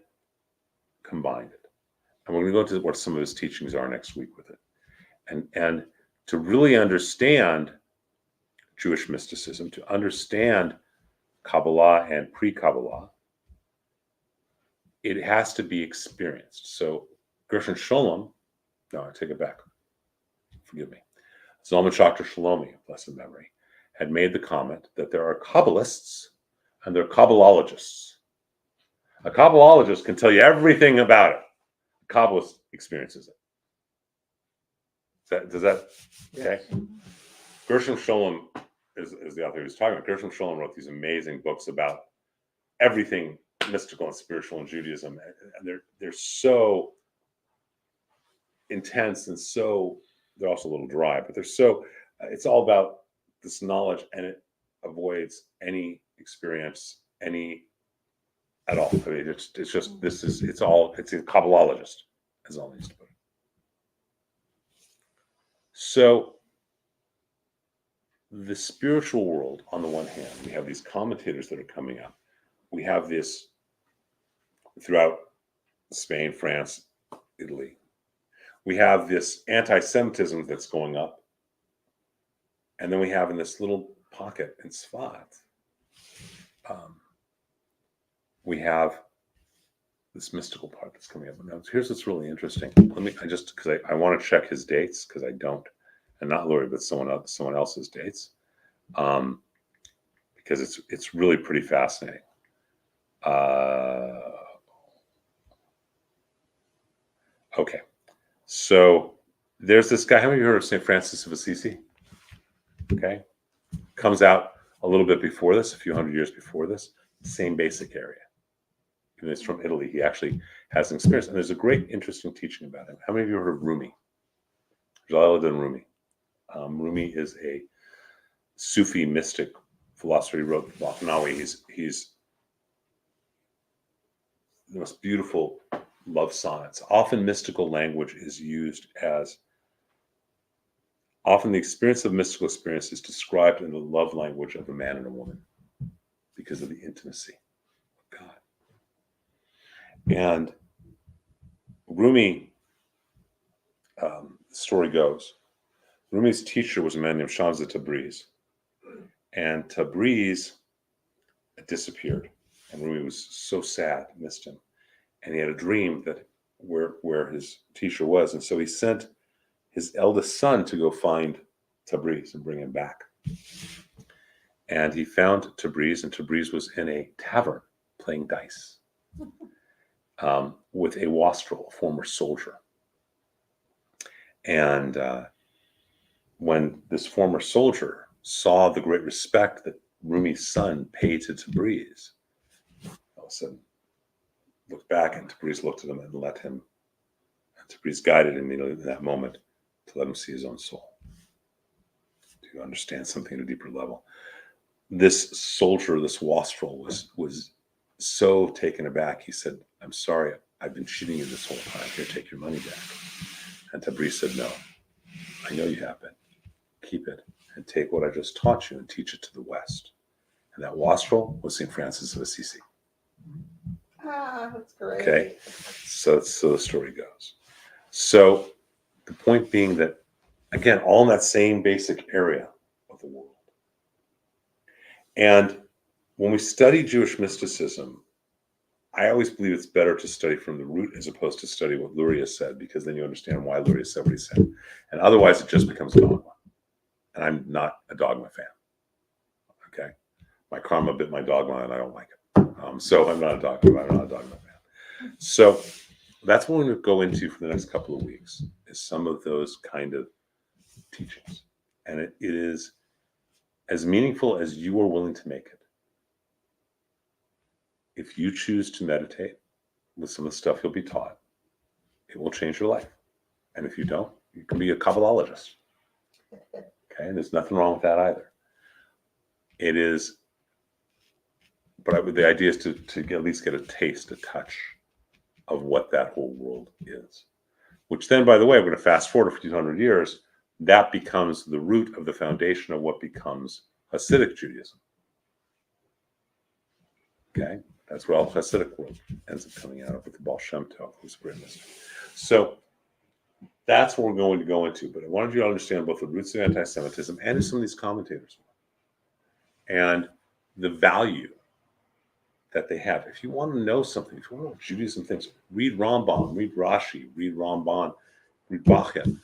combined it. And we're going to go into what some of his teachings are next week with it. And to really understand Jewish mysticism, to understand Kabbalah and pre-Kabbalah, it has to be experienced. So Gershon Sholem, no, I take it back. Forgive me. Zalman Schachter Shalomi, of blessed memory, had made the comment that there are Kabbalists and there are Kabbalologists. A Kabbalologist can tell you everything about it. A Kabbalist experiences it. Does that okay? Gershon Sholem is the author he was talking about. Gershon Sholem wrote these amazing books about everything mystical and spiritual in Judaism, and they're so intense and so they're also a little dry, but they're so it's all about this knowledge, and it avoids any experience, any at all. I mean, it's just it's a Kabbalologist, as all needs to put it. So the spiritual world, on the one hand, we have these commentators that are coming up. We have this throughout Spain, France, Italy. We have this anti-Semitism that's going up. And then we have in this little pocket in Svat, we have this mystical part that's coming up. Now, here's what's really interesting. Because I want to check his dates, because I don't, and not Lori, but someone else's dates, because it's really pretty fascinating. Okay, so there's this guy. How many of you heard of St. Francis of Assisi? Okay, comes out a little bit before this, a few hundred years before this, same basic area. And it's from Italy. He actually has an experience, and there's a great, interesting teaching about him. How many of you heard of Rumi? Jalaluddin Rumi. Rumi is a Sufi mystic philosopher. He wrote Bafnawi. He's the most beautiful love sonnets. Often mystical language is used as, often the experience of mystical experience is described in the love language of a man and a woman because of the intimacy of God. And Rumi, the story goes, Rumi's teacher was a man named Shams Tabriz. And Tabriz disappeared. And Rumi was so sad, missed him. And he had a dream that where his teacher was. And so he sent his eldest son to go find Tabriz and bring him back. And he found Tabriz, and Tabriz was in a tavern playing dice with a wastrel, a former soldier. And when this former soldier saw the great respect that Rumi's son paid to Tabriz, all of a sudden looked back, and Tabriz looked at him and let him. And Tabriz guided him, in that moment, to let him see his own soul, to understand something at a deeper level. This soldier, this wastrel, was so taken aback. He said, "I'm sorry, I've been cheating you this whole time. Here, take your money back." And Tabriz said, "No, I know you have been. keep it and take what I just taught you and teach it to the West. And that wastrel was St. Francis of Assisi. Ah, that's great. Okay. So the story goes. So the point being that, again, all in that same basic area of the world. And when we study Jewish mysticism, I always believe it's better to study from the root as opposed to study what Luria said, because then you understand why Luria said what he said. And otherwise, it just becomes a dogma. And I'm not a dogma fan. Okay. My karma bit my dogma, and I don't like it. So I'm not a dogma fan. So that's what we're going to go into for the next couple of weeks, is some of those kind of teachings. And it is as meaningful as you are willing to make it. If you choose to meditate with some of the stuff you'll be taught, it will change your life. And if you don't, you can be a Kabbalologist. Okay, and there's nothing wrong with that either. It is, but the idea is to at least get a taste, a touch of what that whole world is. Which then, by the way, we're going to fast forward 1,500 years, that becomes the root of the foundation of what becomes Hasidic Judaism. Okay? That's where all the Hasidic world ends up coming out of, with the Baal Shem Tov, who's a great mystic. So that's what we're going to go into. But I wanted you to understand both the roots of anti-Semitism and some of these commentators, and the value that they have. If you want to know something, if you want to know what Judaism thinks, read Rambam, read Rashi, read Ramban, read Bachya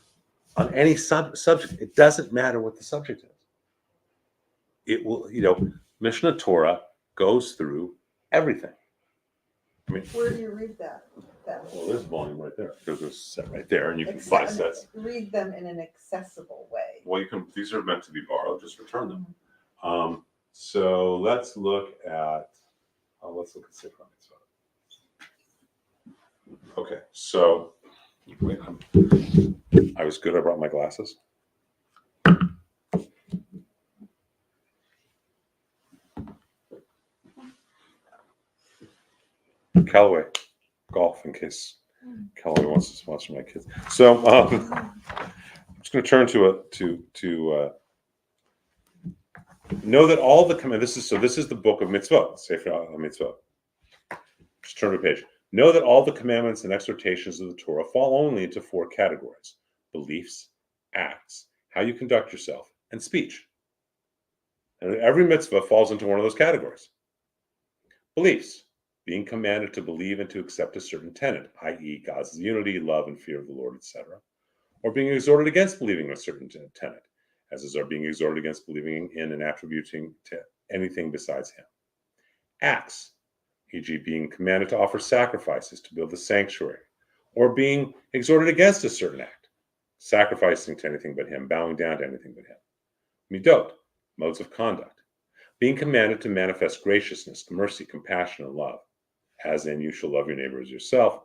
on any subject. It doesn't matter what the subject is. It will, Mishnah Torah goes through everything. I mean, Where do you read that? well, there's volume right there. There's a set right there, and you can buy sets. Read them in an accessible way. Well, you can. These are meant to be borrowed. Just return them. So let's look at. Let's look at Sefer Mitzvot. Okay, so wait, I was good. I brought my glasses. Callaway golf, in case Callaway wants to sponsor my kids. So I'm just going to turn to know that all the command. This is the book of Mitzvot, Sefer Mitzvot. Just turn to a page. Know that all the commandments and exhortations of the Torah fall only into 4 categories: beliefs, acts, how you conduct yourself, and speech. And every mitzvah falls into one of those categories. Beliefs, being commanded to believe and to accept a certain tenet, i.e. God's unity, love, and fear of the Lord, etc. Or being exhorted against believing a certain tenet, as is our being exhorted against believing in and attributing to anything besides him. Acts, e.g. being commanded to offer sacrifices to build the sanctuary, or being exhorted against a certain act, sacrificing to anything but him, bowing down to anything but him. Midot, modes of conduct, being commanded to manifest graciousness, mercy, compassion, and love, as in you shall love your neighbor as yourself,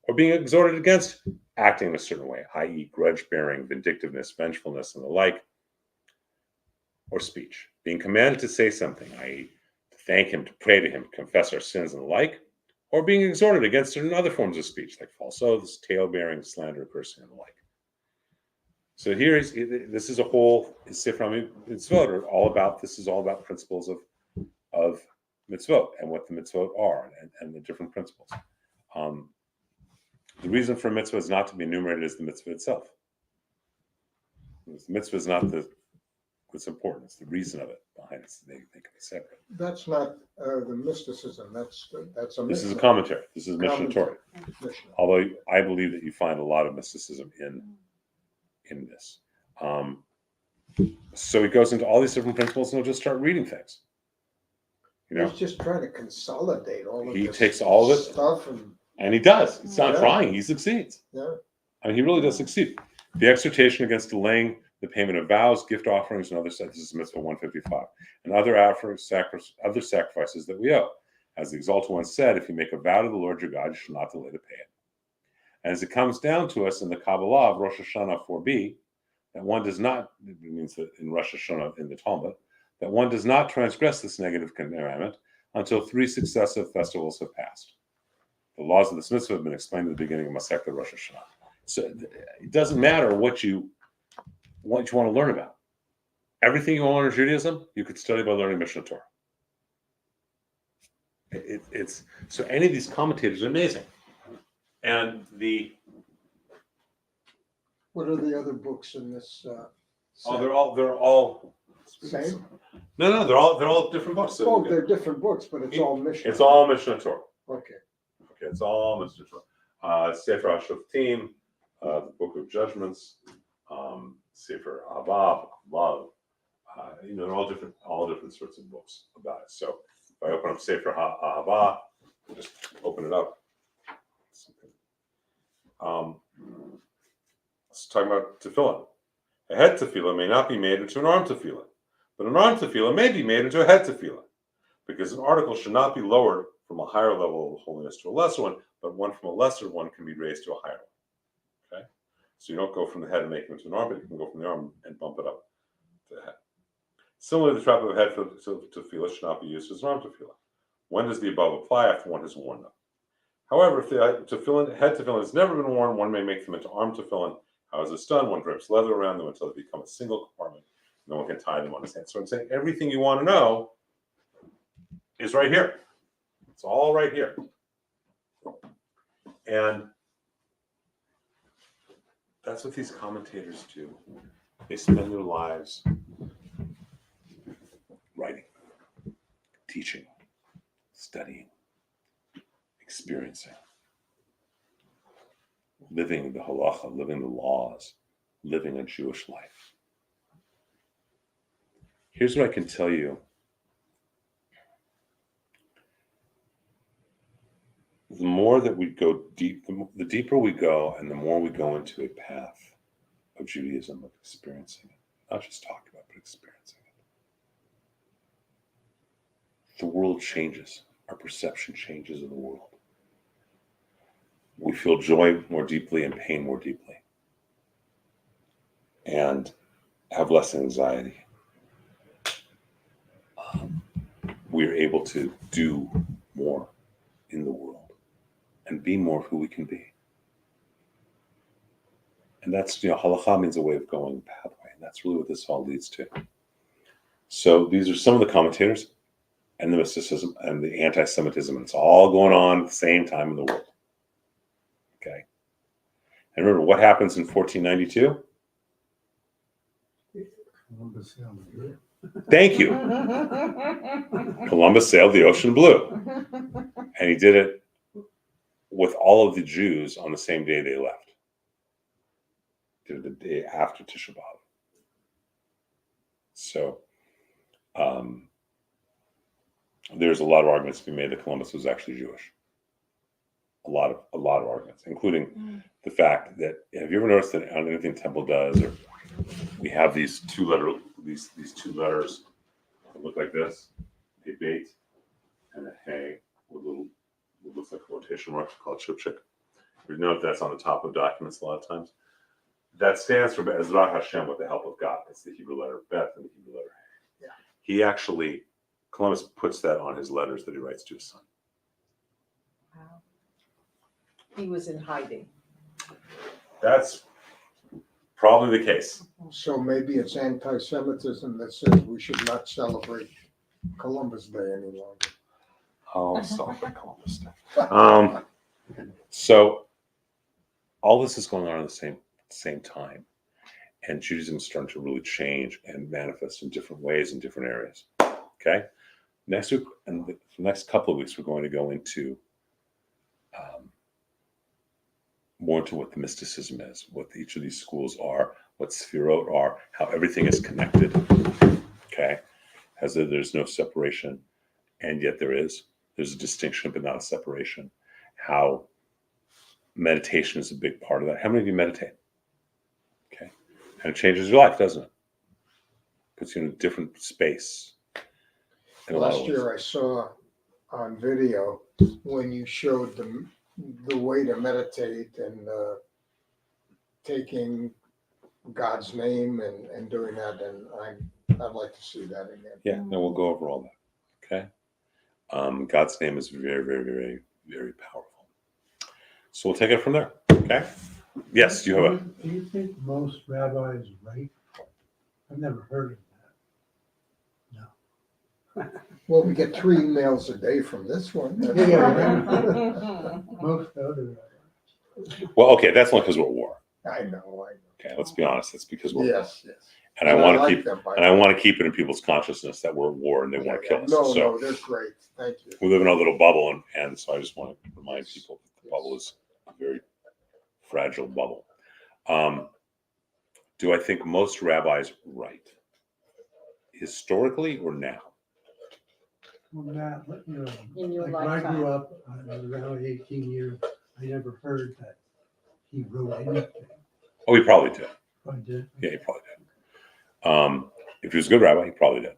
or being exhorted against acting in a certain way, i.e. grudge-bearing, vindictiveness, vengefulness, and the like, or speech, being commanded to say something, i.e. to thank him, to pray to him, to confess our sins, and the like, or being exhorted against certain other forms of speech, like false oaths, tale-bearing, slander, cursing, and the like. So this is a whole Sefer Mitzvot, all about principles of mitzvot and what the mitzvot are and the different principles. The reason for a mitzvah is not to be enumerated as the mitzvah itself. The mitzvah is not what's important. It's the reason of it behind it. So they can be separate. That's not the mysticism. That's a. This is a commentary. This is Mishnah Torah. Mishnah. Although I believe that you find a lot of mysticism in this. So he goes into all these different principles, and he'll just start reading things. He's just trying to consolidate all of He this takes all of it, stuff and he does. He's not Yeah. trying. He succeeds. yeah. I mean, he really does succeed. The exhortation against delaying the payment of vows, gift offerings, and other this is Mitzvah 155, and other sacrifices that we owe. As the Exalted One said, if you make a vow to the Lord your God, you shall not delay to pay it. And as it comes down to us in the Kabbalah of Rosh Hashanah 4b, that one does not, it means that in Rosh Hashanah in the Talmud, that one does not transgress this negative commandment until 3 successive festivals have passed. The laws of this mitzvah have been explained at the beginning of Masechta Rosh Hashanah. So it doesn't matter what you want to learn about. everything you want in Judaism, you could study by learning Mishnah Torah. It's so any of these commentators are amazing, and What are the other books in this? Set? they're all Same? no, they're all different books. So Oh, they're different books, but it's all Mishnah. it's all Mishnah Torah. Okay. Okay, it's all Mishnah Torah. Sefer HaShoftim, the Book of Judgments, Sefer Ahava, Love. They're all different sorts of books about it. So if I open up Sefer Ahava, just open it up. Let's talk about tefillin. A head tefillah may not be made into an arm tefillah, but an arm tefillah may be made into a head tefillah, because an article should not be lowered from a higher level of holiness to a lesser one, but one from a lesser one can be raised to a higher one. Okay? So you don't go from the head and make it into an arm, but you can go from the arm and bump it up to the head. Similarly, the trap of a head tefillah should not be used as an arm tefillah. When does the above apply? After one has worn them. However, if the head tefillin has never been worn, one may make them into arm tefillin. How is this done? One drapes leather around them until they become a single compartment. No one can tie them on his hand. So I'm saying everything you want to know is right here. It's all right here. And that's what these commentators do. They spend their lives writing, teaching, studying, experiencing, living the halacha, living the laws, living a Jewish life. Here's what I can tell you. The more that we go deep, the deeper we go, and the more we go into a path of Judaism, of experiencing it, not just talking about, but experiencing it. The world changes. Our perception changes of the world. We feel joy more deeply and pain more deeply, and have less anxiety. We're able to do more in the world and be more of who we can be. And that's, halakha means a way of going, pathway, and that's really what this all leads to. So these are some of the commentators and the mysticism and the anti-Semitism, and it's all going on at the same time in the world. Okay. And remember, what happens in 1492? Thank you. Columbus sailed the ocean blue. And he did it with all of the Jews on the same day they left. Did it the day after Tisha B'Av. So there's a lot of arguments to be made that Columbus was actually Jewish. A lot of arguments, including the fact that, have you ever noticed that on anything Temple does, or we have these two letters that look like this, a bait and a hay with little, what looks like quotation marks called shipchik. You know that's on the top of documents a lot of times. That stands for Be'ezrat Hashem, with the help of God. That's the Hebrew letter Bet and the Hebrew letter Hey. Yeah. Columbus puts that on his letters that he writes to his son. Wow. He was in hiding. That's probably the case. So maybe it's anti-Semitism that says we should not celebrate Columbus Day any longer. Oh, celebrate Columbus Day. So all this is going on at the same time, and Judaism is starting to really change and manifest in different ways in different areas. Okay, next week and the next couple of weeks, we're going to go into more into what the mysticism is, what each of these schools are, what Sefirot are, how everything is connected. Okay, as though there's no separation, and yet there's a distinction, but not a separation. How meditation is a big part of that. How many of you meditate? Okay, and it changes your life, doesn't it? Puts you in a different space. Last year I saw on video when you showed the way to meditate and taking God's name and doing that, and I'd like to see that again. Yeah, no, we'll go over all that. Okay. God's name is very, very, very, very powerful. So we'll take it from there. Okay. Yes, you have a. Do you think most rabbis write? I've never heard of that. Well, we get 3 emails a day from this one. That's Yeah. fine. Most other. Well, okay, that's only because we're at war. I know. Okay, let's be honest. It's because we're at war. Yes, yes. And I want to keep them. and I want to keep it in people's consciousness that we're at war and they want to kill us. No, So no, they're great. Thank you. we live in a little bubble, and so I just want to remind people that the bubble is a very fragile bubble. Do I think most rabbis right? Historically or now? Well, Matt, you know, In your like when I lifetime. grew up, I was around 18 years, I never heard that he wrote anything. Oh, he probably did. I did. Yeah, he probably did. If he was a good rabbi, he probably did.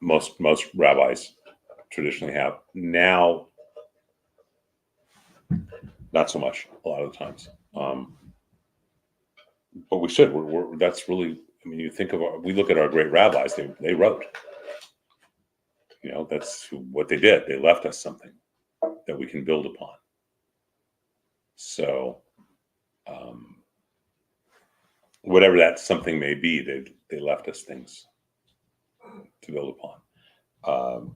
Most rabbis traditionally have. Now, not so much a lot of the times. But we should. That's really. I mean, you think of we look at our great rabbis. They wrote. You know, that's what they did. They left us something that we can build upon. So, whatever that something may be, they left us things to build upon.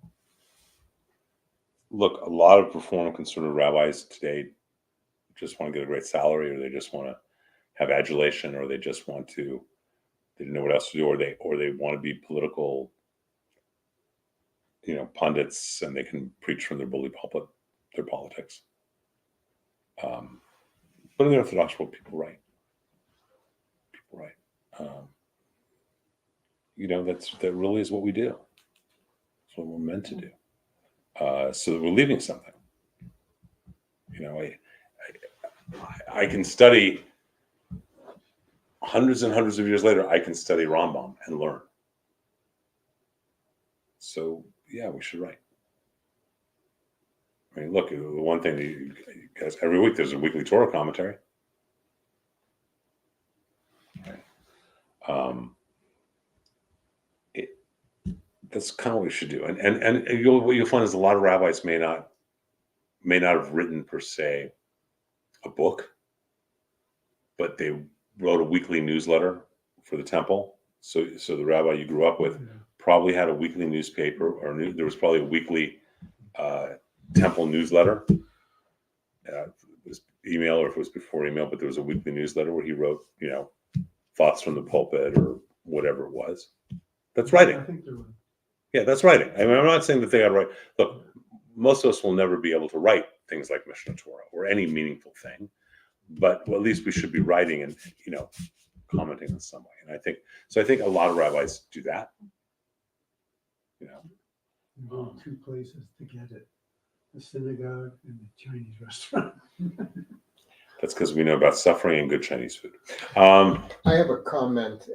Look, a lot of Reform conservative rabbis today just want to get a great salary, or they just want to have adulation, or they just want to, they didn't know what else to do, or they want to be political, you know, pundits, and they can preach from their bully pulpit, their politics. But in the Orthodox world, people write. People write. You know, that really is what we do. It's what we're meant to do. So that we're leaving something. You know, I can study hundreds and hundreds of years later. I can study Rambam and learn. So yeah, we should write. I mean, look, the one thing that you guys, every week there's a weekly Torah commentary. Right. That's kind of what we should do. And what you'll find is a lot of rabbis may not have written per se a book, but they wrote a weekly newsletter for the temple. So the rabbi you grew up with probably had a weekly newspaper, or there was probably a weekly temple newsletter. It was email, or if it was before email, but there was a weekly newsletter where he wrote, you know, thoughts from the pulpit or whatever it was. That's writing. I think there were. Yeah, that's writing. I mean, I'm not saying that they got to write. Look, most of us will never be able to write things like Mishnah Torah or any meaningful thing, but at least we should be writing and, you know, commenting in some way. And I think a lot of rabbis do that. You know, You go to two places to get it: the synagogue and the Chinese restaurant. that's because we know about suffering and good Chinese food. I have a comment.